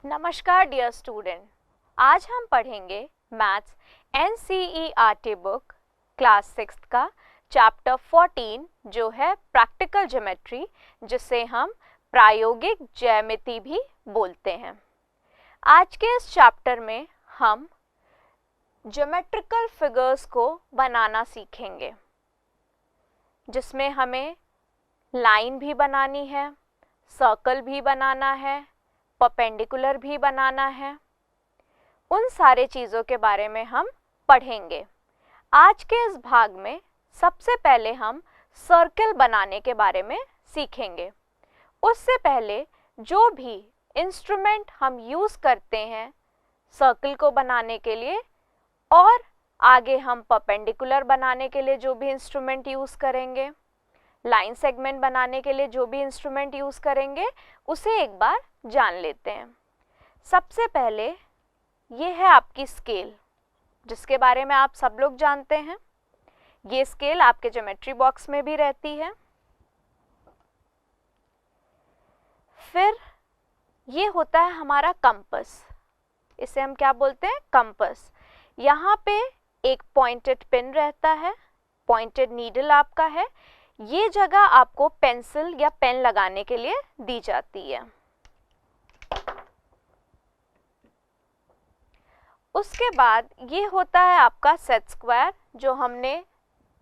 नमस्कार dear student, आज हम पढ़ेंगे मैथ्स NCERT बुक क्लास 6 का चैप्टर 14 जो है प्रैक्टिकल ज्योमेट्री, जिसे हम प्रायोगिक ज्यामिति भी बोलते हैं। आज के इस चैप्टर में हम ज्योमेट्रिकल फिगर्स को बनाना सीखेंगे, जिसमें हमें लाइन भी बनानी है, सर्कल भी बनाना है, परपेंडिकुलर भी बनाना है। उन सारे चीज़ों के बारे में हम पढ़ेंगे। आज के इस भाग में सबसे पहले हम सर्कल बनाने के बारे में सीखेंगे। उससे पहले जो भी इंस्ट्रूमेंट हम यूज़ करते हैं सर्कल को बनाने के लिए, और आगे हम परपेंडिकुलर बनाने के लिए जो भी इंस्ट्रूमेंट यूज़ करेंगे, लाइन सेगमेंट बनाने के लिए जो भी इंस्ट्रूमेंट यूज़ करेंगे, उसे एक बार जान लेते हैं। सबसे पहले ये है आपकी स्केल, जिसके बारे में आप सब लोग जानते हैं। ये स्केल आपके ज्योमेट्री बॉक्स में भी रहती है। फिर ये होता है हमारा कंपास, इसे हम क्या बोलते हैं? कंपास। यहाँ पे एक पॉइंटेड पिन रहता है, पॉइंटेड नीडल आपका है। ये जगह आपको पेंसिल या पेन लगाने के लिए दी जाती है। उसके बाद ये होता है आपका सेट स्क्वायर, जो हमने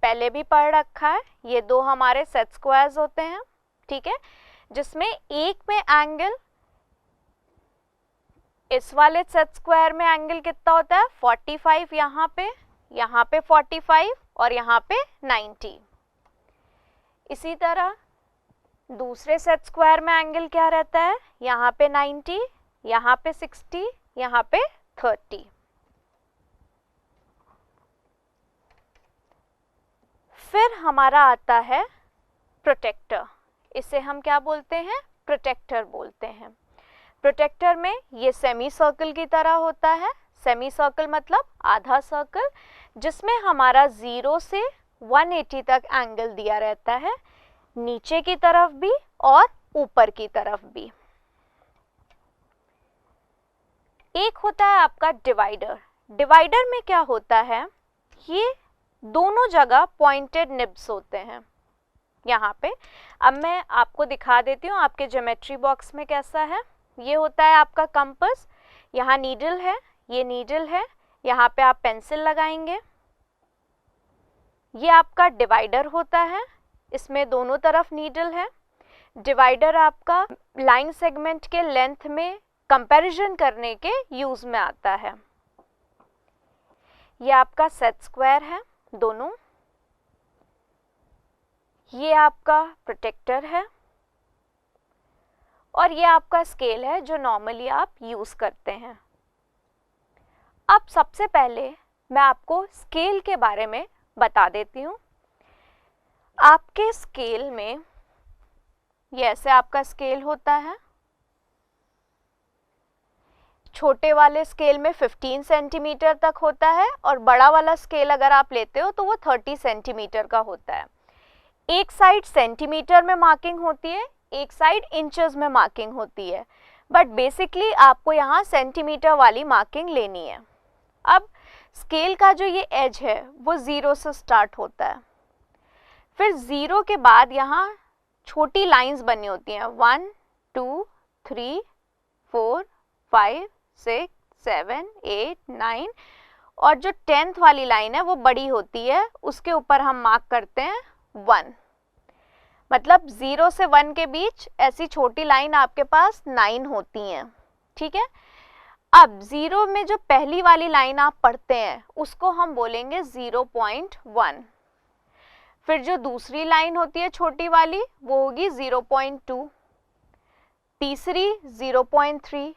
पहले भी पढ़ रखा है। ये दो हमारे सेट स्क्वायर्स होते हैं, ठीक है, जिसमें एक में एंगल, इस वाले सेट स्क्वायर में एंगल कितना होता है? 45, यहाँ पे 45 और यहाँ पे 90। इसी तरह दूसरे सेट स्क्वायर में एंगल क्या रहता है? यहाँ पे 90, यहाँ पे 60, यहाँ पे 30। फिर हमारा आता है प्रोटेक्टर। इसे हम क्या बोलते हैं? प्रोटेक्टर बोलते हैं। प्रोटेक्टर में ये सेमी सर्कल की तरह होता है। सेमी सर्कल मतलब आधा सर्कल, जिसमें हमारा 0 से 180 तक एंगल दिया रहता है, नीचे की तरफ भी और ऊपर की तरफ भी। एक होता है आपका डिवाइडर। डिवाइडर में क्या होता है? ये दोनों जगह पॉइंटेड निब्स होते हैं यहाँ पे। अब मैं आपको दिखा देती हूँ आपके ज्योमेट्री बॉक्स में कैसा है। ये होता है आपका कंपास, यहाँ नीडल है, ये नीडल है, यहाँ पे आप पेंसिल लगाएंगे। ये आपका डिवाइडर होता है, इसमें दोनों तरफ नीडल है। डिवाइडर आपका लाइन सेगमेंट के लेंथ में कंपैरिजन करने के यूज में आता है। ये आपका सेट स्क्वायर है दोनों। ये आपका प्रोटेक्टर है और ये आपका स्केल है, जो नॉर्मली आप यूज करते हैं। अब सबसे पहले मैं आपको स्केल के बारे में बता देती हूँ। आपके स्केल में ये ऐसे आपका स्केल होता है। छोटे वाले स्केल में 15 सेंटीमीटर तक होता है, और बड़ा वाला स्केल अगर आप लेते हो तो वो 30 सेंटीमीटर का होता है। एक साइड सेंटीमीटर में मार्किंग होती है, एक साइड इंचेस में मार्किंग होती है, बट बेसिकली आपको यहाँ सेंटीमीटर वाली मार्किंग लेनी है। अब स्केल का जो ये एज है वो 0 से स्टार्ट होता है। फिर 0 के बाद यहाँ छोटी लाइंस बनी होती हैं, 1 2 3 4 5 6 7 8 9, और जो 10th वाली लाइन है वो बड़ी होती है, उसके ऊपर हम मार्क करते हैं 1। मतलब 0 से 1 के बीच ऐसी छोटी लाइन आपके पास 9 होती हैं, ठीक है। अब 0 में जो पहली वाली लाइन आप पढ़ते हैं उसको हम बोलेंगे 0.1। फिर जो दूसरी लाइन होती है छोटी वाली वो होगी 0.2, तीसरी 0.3,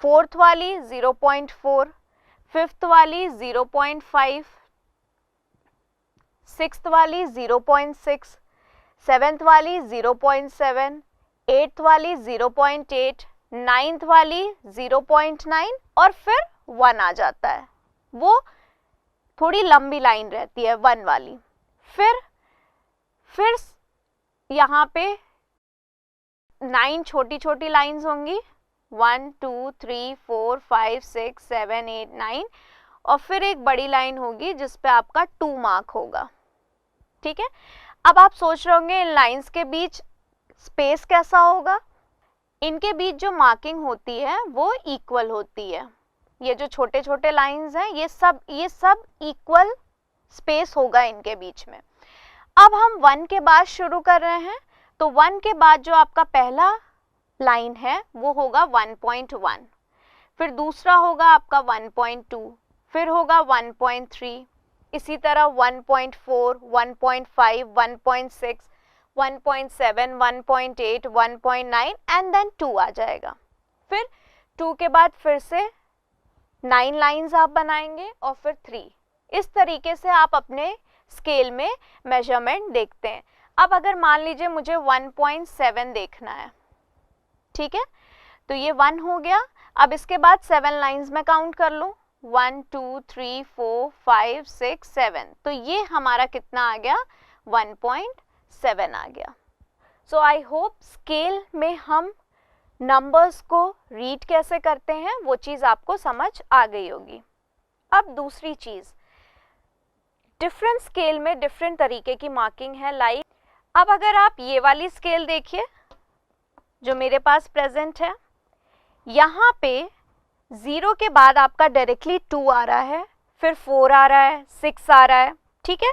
फोर्थ वाली 0.4, फिफ्थ वाली 0.5, सिक्स्थ वाली 0.6, सेवेंथ वाली 0.7, एट्थ वाली 0.8, नाइन्थ वाली 0.9, और फिर 1 आ जाता है। वो थोड़ी लंबी लाइन रहती है 1 वाली। फिर यहाँ पे 9 छोटी छोटी लाइंस होंगी, 1 2 3 4 5 6 7 8 9 और फिर एक बड़ी लाइन होगी जिस पे आपका 2 मार्क होगा। ठीक है, अब आप सोच रहे होंगे इन लाइंस के बीच स्पेस कैसा होगा। इनके बीच जो मार्किंग होती है वो इक्वल होती है। ये जो छोटे छोटे लाइंस हैं ये सब इक्वल स्पेस होगा इनके बीच में। अब हम 1 के बाद शुरू कर रहे हैं, तो 1 के बाद जो आपका पहला लाइन है वो होगा 1.1, फिर दूसरा होगा आपका 1.2, फिर होगा 1.3, इसी तरह 1.4, 1.5, 1.6, 1.7, 1.8, 1.9 एंड देन 2 आ जाएगा। फिर 2 के बाद फिर से 9 लाइंस आप बनाएंगे और फिर 3। इस तरीके से आप अपने स्केल में मेजरमेंट देखते हैं। अब अगर मान लीजिए मुझे 1.7 देखना है, ठीक है, तो ये 1 हो गया। अब इसके बाद 7 लाइंस में काउंट कर लूँ, 1 2 3 4 5 6 7, तो ये हमारा कितना आ गया, 1.7 आ गया। सो आई होप स्केल में हम नंबर्स को रीड कैसे करते हैं वो चीज़ आपको समझ आ गई होगी। अब दूसरी चीज़, डिफरेंट स्केल में डिफरेंट तरीके की मार्किंग है। लाइक अब अगर आप ये वाली स्केल देखिए जो मेरे पास प्रेजेंट है, यहाँ पे 0 के बाद आपका डायरेक्टली 2 आ रहा है, फिर 4 आ रहा है, 6 आ रहा है। ठीक है,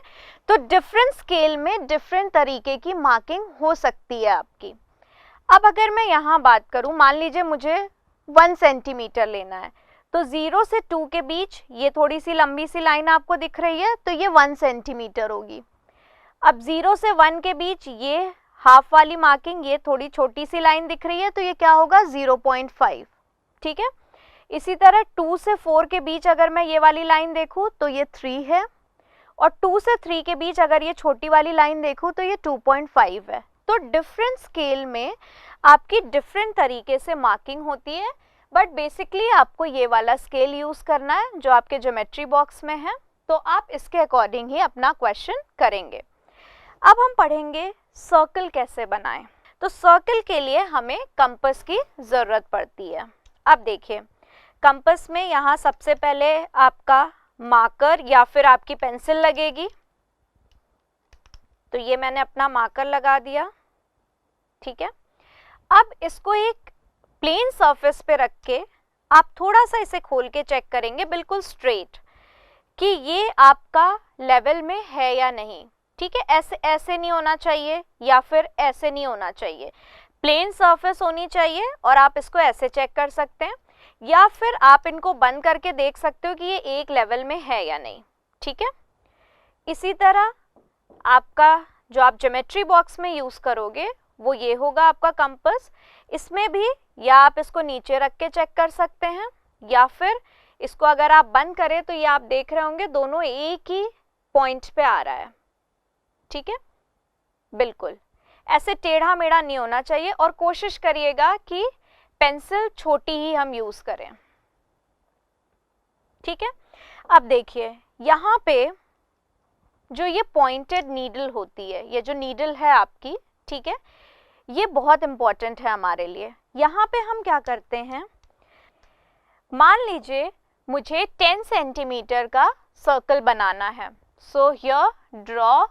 तो डिफरेंट स्केल में डिफरेंट तरीके की मार्किंग हो सकती है आपकी। अब अगर मैं यहाँ बात करूँ, मान लीजिए मुझे 1 सेंटीमीटर लेना है, तो 0 से 2 के बीच ये थोड़ी सी लंबी सी लाइन आपको दिख रही है, तो ये 1 सेंटीमीटर होगी। अब 0 से 1 के बीच ये हाफ वाली मार्किंग, ये थोड़ी छोटी सी लाइन दिख रही है, तो ये क्या होगा, 0.5। ठीक है, इसी तरह 2 से 4 के बीच अगर मैं ये वाली लाइन देखूँ तो ये 3 है, और 2 से 3 के बीच अगर ये छोटी वाली लाइन देखूँ तो ये 2.5 है। तो डिफरेंट स्केल में आपकी डिफरेंट तरीके से मार्किंग होती है, बट बेसिकली आपको ये वाला स्केल यूज़ करना है जो आपके ज्योमेट्री बॉक्स में है, तो आप इसके अकॉर्डिंग ही अपना क्वेश्चन करेंगे। अब हम पढ़ेंगे सर्कल कैसे बनाएं। तो सर्कल के लिए हमें कंपास की ज़रूरत पड़ती है। अब देखिए, कंपास में यहाँ सबसे पहले आपका मार्कर या फिर आपकी पेंसिल लगेगी, तो ये मैंने अपना मार्कर लगा दिया। ठीक है, अब इसको एक प्लेन सरफेस पे रख के आप थोड़ा सा इसे खोल के चेक करेंगे बिल्कुल स्ट्रेट कि ये आपका लेवल में है या नहीं। ठीक है, ऐसे नहीं होना चाहिए या फिर ऐसे नहीं होना चाहिए, प्लेन सरफेस होनी चाहिए और आप इसको ऐसे चेक कर सकते हैं, या फिर आप इनको बंद करके देख सकते हो कि ये एक लेवल में है या नहीं। ठीक है, इसी तरह आपका जो आप ज्योमेट्री बॉक्स में यूज़ करोगे वो ये होगा आपका कंपास। इसमें भी या आप इसको नीचे रख के चेक कर सकते हैं, या फिर इसको अगर आप बंद करें तो ये आप देख रहे होंगे दोनों एक ही पॉइंट पे आ रहा है। ठीक है, बिल्कुल ऐसे टेढ़ा मेढ़ा नहीं होना चाहिए, और कोशिश करिएगा कि पेंसिल छोटी ही हम यूज़ करें। ठीक है, अब देखिए यहाँ पे जो ये पॉइंटेड नीडल होती है, ये जो नीडल है आपकी, ठीक है, ये बहुत इंपॉर्टेंट है हमारे लिए। यहाँ पे हम क्या करते हैं, मान लीजिए मुझे 10 सेंटीमीटर का सर्कल बनाना है, so here draw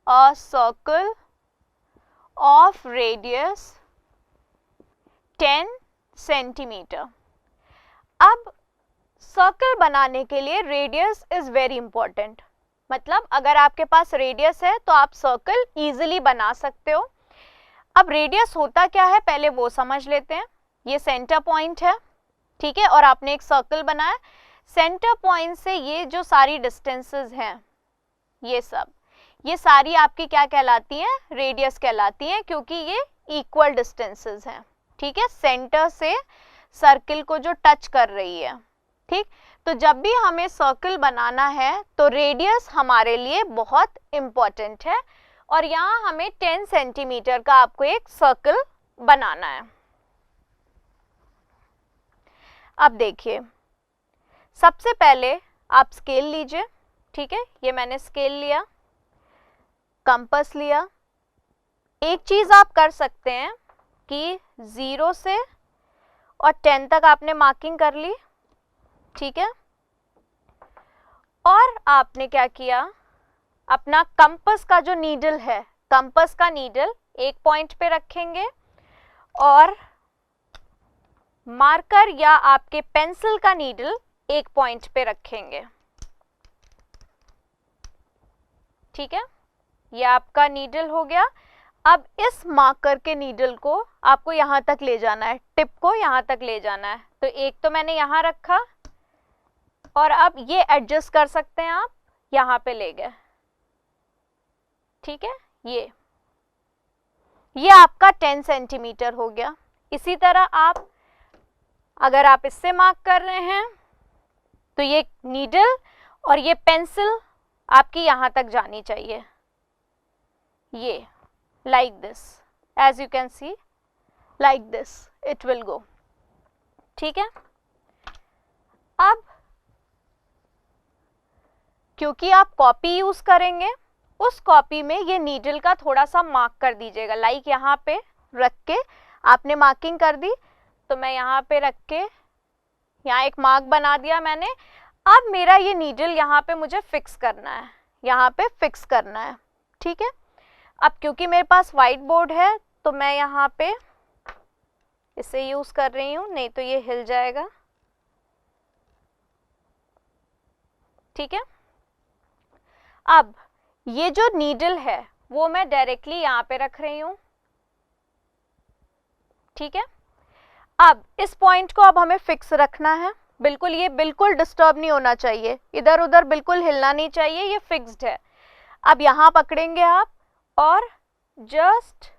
a circle of radius 10 centimetre. अब सर्कल बनाने के लिए रेडियस इज वेरी इंपॉर्टेंट, मतलब अगर आपके पास रेडियस है तो आप सर्कल इजीली बना सकते हो। अब रेडियस होता क्या है पहले वो समझ लेते हैं। ये सेंटर पॉइंट है, ठीक है, और आपने एक सर्कल बनाया, सेंटर पॉइंट से ये जो सारी डिस्टेंसेस हैं, ये सारी आपकी क्या कहलाती हैं, रेडियस कहलाती हैं, क्योंकि ये इक्वल डिस्टेंसेस हैं। ठीक है, सेंटर से सर्कल को जो टच कर रही है। ठीक, तो जब भी हमें सर्कल बनाना है तो रेडियस हमारे लिए बहुत इम्पॉर्टेंट है, और यहाँ हमें 10 सेंटीमीटर का आपको एक सर्कल बनाना है। अब देखिए, सबसे पहले आप स्केल लीजिए। ठीक है, ये मैंने स्केल लिया, कंपास लिया। एक चीज़ आप कर सकते हैं कि 0 से और 10 तक आपने मार्किंग कर ली, ठीक है। और आपने क्या किया, अपना कंपास का जो नीडल है, कंपास का नीडल एक पॉइंट पे रखेंगे और मार्कर या आपके पेंसिल का नीडल एक पॉइंट पे रखेंगे, ठीक है। ये आपका नीडल हो गया। अब इस मार्कर के नीडल को आपको यहां तक ले जाना है, टिप को यहां तक ले जाना है। तो एक तो मैंने यहां रखा और अब ये एडजस्ट कर सकते हैं आप, यहां पे ले गए, ठीक है। ये आपका 10 सेंटीमीटर हो गया। इसी तरह आप अगर आप इससे मार्क कर रहे हैं तो ये नीडल और ये पेंसिल आपकी यहां तक जानी चाहिए, ये like this, as you can see, like this it will go, ठीक है। अब क्योंकि आप कॉपी यूज करेंगे, उस कॉपी में ये नीडल का थोड़ा सा मार्क कर दीजिएगा, लाइक यहाँ पे रख के आपने मार्किंग कर दी, तो मैं यहाँ पे रख के यहाँ एक मार्क बना दिया मैंने। अब मेरा ये नीडल यहाँ पे मुझे फिक्स करना है, यहाँ पे फिक्स करना है, ठीक है। अब क्योंकि मेरे पास वाइट बोर्ड है तो मैं यहाँ पे इसे यूज कर रही हूँ, नहीं तो ये हिल जाएगा, ठीक है। अब ये जो नीडल है वो मैं डायरेक्टली यहाँ पे रख रही हूँ, ठीक है। अब इस पॉइंट को अब हमें फिक्स रखना है, बिल्कुल, ये बिल्कुल डिस्टर्ब नहीं होना चाहिए, इधर उधर बिल्कुल हिलना नहीं चाहिए, ये फिक्स्ड है। अब यहाँ पकड़ेंगे आप और जस्ट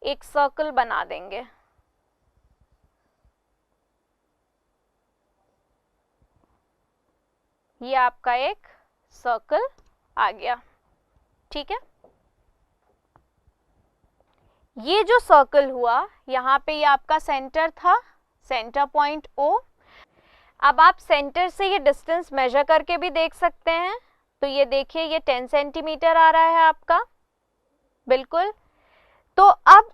एक सर्कल बना देंगे, ये आपका एक सर्कल आ गया, ठीक है। ये जो सर्कल हुआ यहाँ पे, ये आपका सेंटर था, सेंटर पॉइंट O। अब आप सेंटर से ये डिस्टेंस मेजर करके भी देख सकते हैं, तो ये देखिए ये 10 सेंटीमीटर आ रहा है आपका, बिल्कुल। तो अब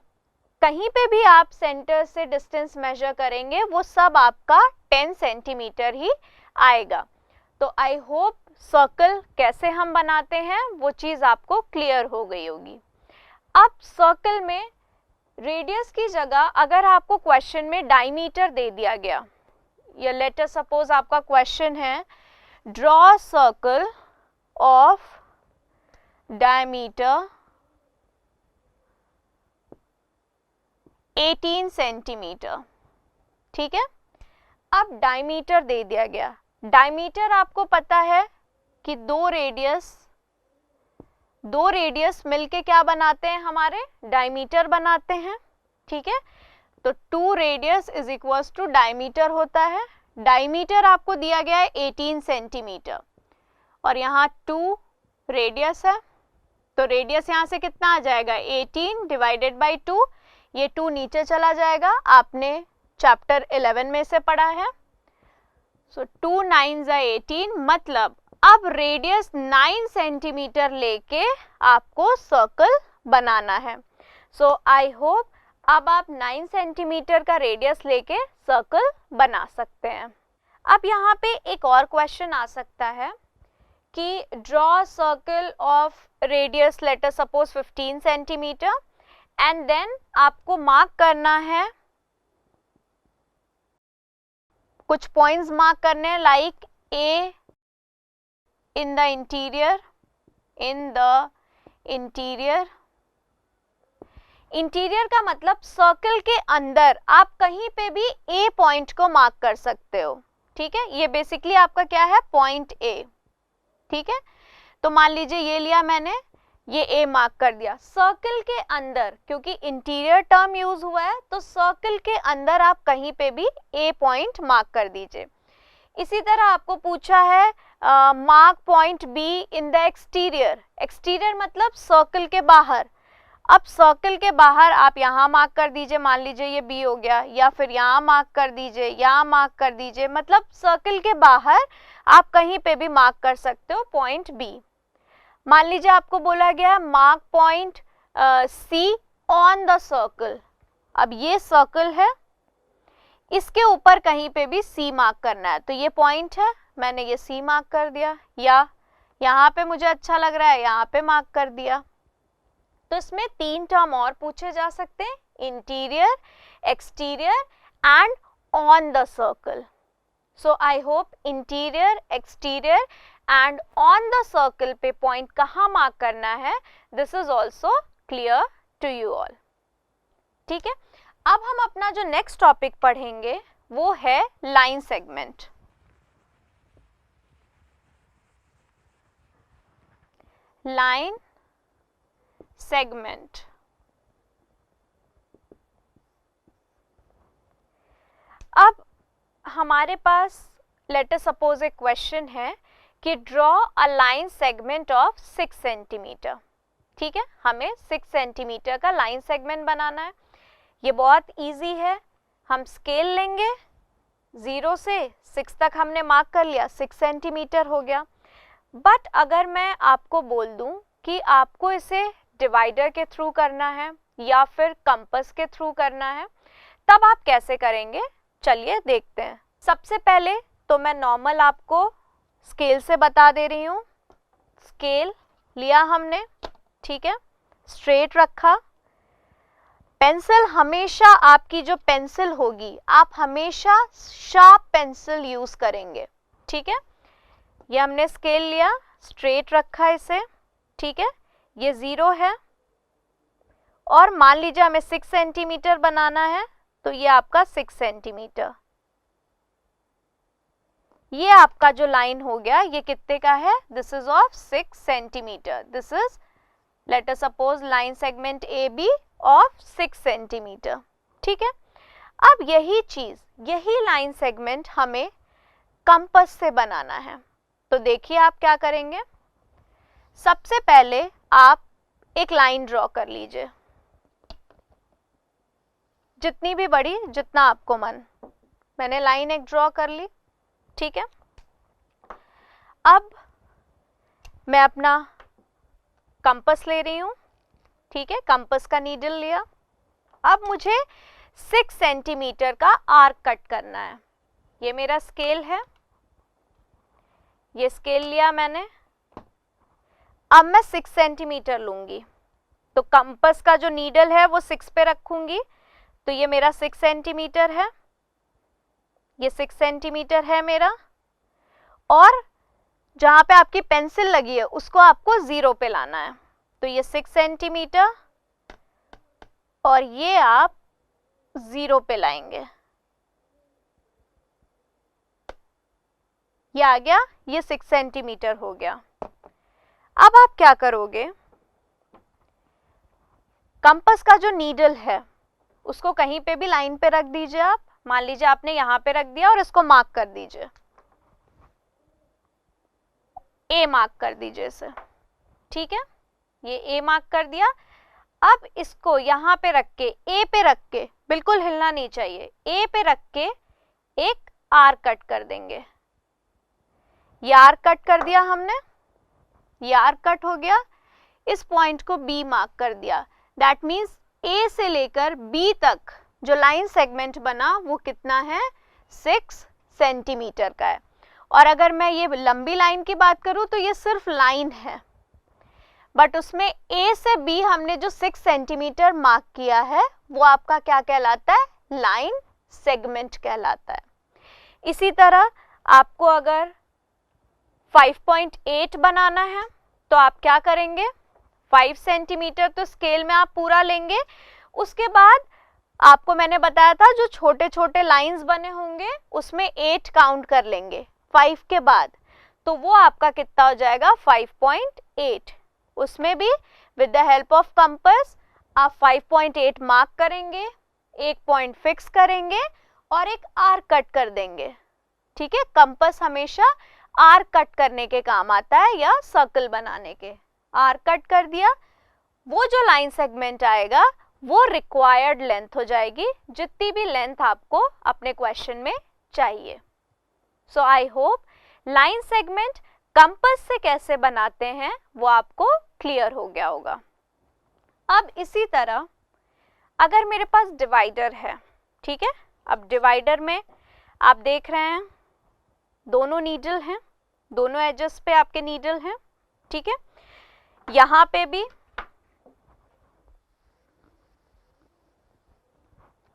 कहीं पे भी आप सेंटर से डिस्टेंस मेजर करेंगे वो सब आपका 10 सेंटीमीटर ही आएगा। तो आई होप सर्कल कैसे हम बनाते हैं वो चीज़ आपको क्लियर हो गई होगी। अब सर्कल में रेडियस की जगह अगर आपको क्वेश्चन में डायमीटर दे दिया गया, या लेट अस सपोज आपका क्वेश्चन है draw circle of diameter 18 centimetre, ठीक है। अब डायमीटर दे दिया गया, डायमीटर आपको पता है कि दो रेडियस मिलके क्या बनाते हैं, हमारे डायमीटर बनाते हैं, ठीक है। तो 2 radius is equals to diameter होता है। डायमीटर आपको दिया गया है 18 सेंटीमीटर और यहाँ 2 रेडियस है, तो रेडियस यहाँ से कितना आ जाएगा, 18 डिवाइडेड बाई 2, ये 2 नीचे चला जाएगा, आपने चैप्टर 11 में से पढ़ा है। सो 2 9 18, मतलब अब रेडियस 9 सेंटीमीटर लेके आपको सर्कल बनाना है। सो आई होप अब आप 9 सेंटीमीटर का रेडियस लेके सर्कल बना सकते हैं। अब यहाँ पे एक और क्वेश्चन आ सकता है कि draw circle of radius let us suppose 15 centimetre and then आपको मार्क करना है, कुछ पॉइंट्स मार्क करने हैं, like a in the interior, interior का मतलब सर्कल के अंदर आप कहीं पे भी ए पॉइंट को मार्क कर सकते हो, ठीक है। ये बेसिकली आपका क्या है, पॉइंट ए, ठीक है। तो मान लीजिए ये लिया मैंने, ये ए मार्क कर दिया। सर्कल के अंदर, क्योंकि इंटीरियर टर्म यूज हुआ है, तो सर्कल के अंदर आप कहीं पे भी ए पॉइंट मार्क कर दीजिए। इसी तरह आपको पूछा है mark point be in the exterior, exterior मतलब सर्कल के बाहर। अब सर्कल के बाहर आप यहाँ मार्क कर दीजिए, मान लीजिए ये बी हो गया, या फिर यहाँ मार्क कर दीजिए, यहाँ मार्क कर दीजिए, मतलब सर्कल के बाहर आप कहीं पे भी मार्क कर सकते हो पॉइंट बी। मान लीजिए आपको बोला गया mark point C on the circle. अब ये सर्कल है, इसके ऊपर कहीं पे भी सी मार्क करना है, तो ये पॉइंट है, मैंने ये सी मार्क कर दिया, या यहाँ पे मुझे अच्छा लग रहा है यहाँ पे मार्क कर दिया। तो इसमें 3 टर्म और पूछे जा सकते हैं, interior, exterior and on the circle. So I hope interior, exterior and on the circle पे पॉइंट कहाँ मार्क करना है, this is also clear to you all. ठीक है, अब हम अपना जो नेक्स्ट टॉपिक पढ़ेंगे वो है लाइन सेगमेंट। Line segment. अब हमारे पास लेट अस सपोज ए क्वेश्चन है कि draw a line segment of 6 centimetre. ठीक है, हमें 6 सेंटीमीटर का लाइन सेगमेंट बनाना है। ये बहुत इजी है, हम स्केल लेंगे, 0 से 6 तक हमने मार्क कर लिया, 6 सेंटीमीटर हो गया। बट अगर मैं आपको बोल दूं कि आपको इसे डिवाइडर के थ्रू करना है या फिर कंपास के थ्रू करना है, तब आप कैसे करेंगे, चलिए देखते हैं। सबसे पहले तो मैं नॉर्मल आपको स्केल से बता दे रही हूँ। स्केल लिया हमने, ठीक है, स्ट्रेट रखा। पेंसिल हमेशा, आपकी जो पेंसिल होगी, आप हमेशा शार्प पेंसिल यूज करेंगे। ठीक है, ये हमने स्केल लिया, स्ट्रेट रखा इसे। ठीक है, ये 0 है और मान लीजिए हमें 6 सेंटीमीटर बनाना है, तो ये आपका 6 सेंटीमीटर। ये आपका जो लाइन हो गया, ये कितने का है, this is of 6 centimetre. This is let us suppose line segment A B of 6 centimetre. ठीक है, अब यही चीज, यही लाइन सेगमेंट हमें कंपास से बनाना है। तो देखिए आप क्या करेंगे, सबसे पहले आप एक लाइन ड्रॉ कर लीजिए, जितनी भी बड़ी, जितना आपको मन। मैंने लाइन एक ड्रॉ कर ली। ठीक है, अब मैं अपना कंपास ले रही हूं। ठीक है, कंपास का नीडल लिया। अब मुझे 6 सेंटीमीटर का आर्क कट करना है। ये मेरा स्केल है, ये स्केल लिया मैंने। अब मैं 6 सेंटीमीटर लूंगी, तो कंपास का जो नीडल है वो 6 पे रखूंगी, तो ये मेरा 6 सेंटीमीटर है, ये 6 सेंटीमीटर है मेरा। और जहां पे आपकी पेंसिल लगी है उसको आपको 0 पे लाना है, तो ये 6 सेंटीमीटर और ये आप 0 पे लाएंगे। ये आ गया, ये 6 सेंटीमीटर हो गया। अब आप क्या करोगे, कंपास का जो नीडल है उसको कहीं पे भी लाइन पे रख दीजिए आप। मान लीजिए आपने यहां पे रख दिया और इसको मार्क कर दीजिए, ए मार्क कर दीजिए इसे। ठीक है, ये ए मार्क कर दिया। अब इसको यहां पे रख के, ए पे रख के, बिल्कुल हिलना नहीं चाहिए, ए पे रख के एक आर्क कट कर देंगे। ये आर्क कट कर दिया हमने, ये आर्क कट हो गया। इस पॉइंट को बी मार्क कर दिया। दैट मीन्स ए से लेकर बी तक जो लाइन सेगमेंट बना वो कितना है, 6 सेंटीमीटर का है। और अगर मैं ये लंबी लाइन की बात करूं तो ये सिर्फ लाइन है, बट उसमें ए से बी हमने जो 6 सेंटीमीटर मार्क किया है वो आपका क्या कहलाता है, लाइन सेगमेंट कहलाता है। इसी तरह आपको अगर 5.8 बनाना है तो आप क्या करेंगे, 5 सेंटीमीटर तो स्केल में आप पूरा लेंगे। उसके बाद आपको मैंने बताया था जो छोटे छोटे लाइंस बने होंगे उसमें 8 काउंट कर लेंगे 5 के बाद, तो वो आपका कितना हो जाएगा, 5.8। उसमें भी with the help of compass आप 5.8 मार्क करेंगे, एक पॉइंट फिक्स करेंगे और एक आर्क कट कर देंगे। ठीक है, कंपास हमेशा आर्क कट करने के काम आता है या सर्कल बनाने के। आर्क कट कर दिया, वो जो लाइन सेगमेंट आएगा वो रिक्वायर्ड लेंथ हो जाएगी, जितनी भी लेंथ आपको अपने क्वेश्चन में चाहिए। So I hope line segment compass से कैसे बनाते हैं वो आपको क्लियर हो गया होगा। अब इसी तरह अगर मेरे पास डिवाइडर है, ठीक है, अब डिवाइडर में आप देख रहे हैं दोनों नीडल हैं, दोनों एजेस पे आपके नीडल हैं, ठीक है। यहाँ पे भी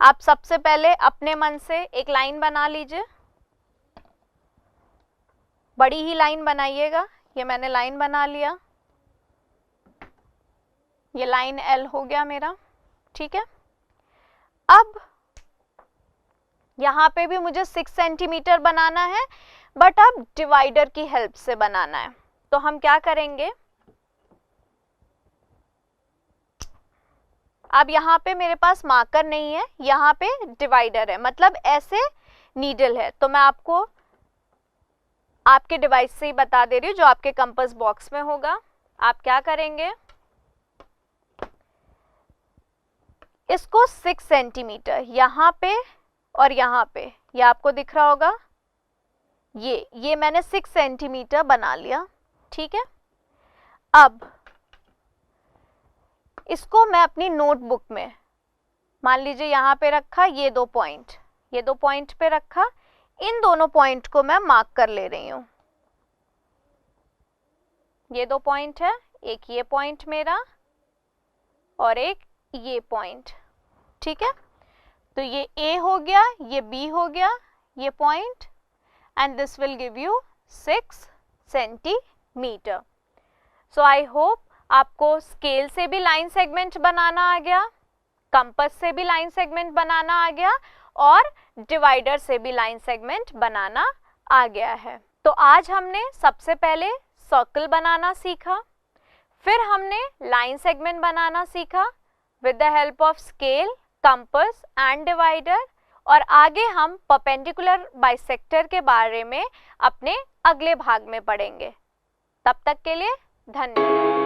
आप सबसे पहले अपने मन से एक लाइन बना लीजिए, बड़ी ही लाइन बनाइएगा। ये मैंने लाइन बना लिया, ये लाइन L हो गया मेरा, ठीक है। अब यहाँ पे भी मुझे 6 सेंटीमीटर बनाना है, बट अब डिवाइडर की हेल्प से बनाना है। तो हम क्या करेंगे, अब यहाँ पे मेरे पास मार्कर नहीं है, यहाँ पे डिवाइडर है, मतलब ऐसे नीडल है। तो मैं आपको आपके डिवाइस से ही बता दे रही हूँ, जो आपके कंपास बॉक्स में होगा। आप क्या करेंगे, इसको 6 सेंटीमीटर यहाँ पे और यहाँ पे, ये आपको दिख रहा होगा, ये मैंने 6 सेंटीमीटर बना लिया, ठीक है। अब इसको मैं अपनी नोटबुक में मान लीजिए यहाँ पे रखा, ये दो पॉइंट पे रखा, इन दोनों पॉइंट को मैं मार्क कर ले रही हूँ। ये 2 पॉइंट है, एक ये पॉइंट मेरा और एक ये पॉइंट, ठीक है। तो ये A हो गया, ये B हो गया, ये point, and this will give you 6 centimetre. So I hope आपको स्केल से भी लाइन सेगमेंट बनाना आ गया, कंपास से भी लाइन सेगमेंट बनाना आ गया और डिवाइडर से भी लाइन सेगमेंट बनाना आ गया है। तो आज हमने सबसे पहले सर्कल बनाना सीखा, फिर हमने लाइन सेगमेंट बनाना सीखा with the help of scale, compass and divider, और आगे हम परपेंडिकुलर बाइसेक्टर के बारे में अपने अगले भाग में पढ़ेंगे। तब तक के लिए धन्यवाद।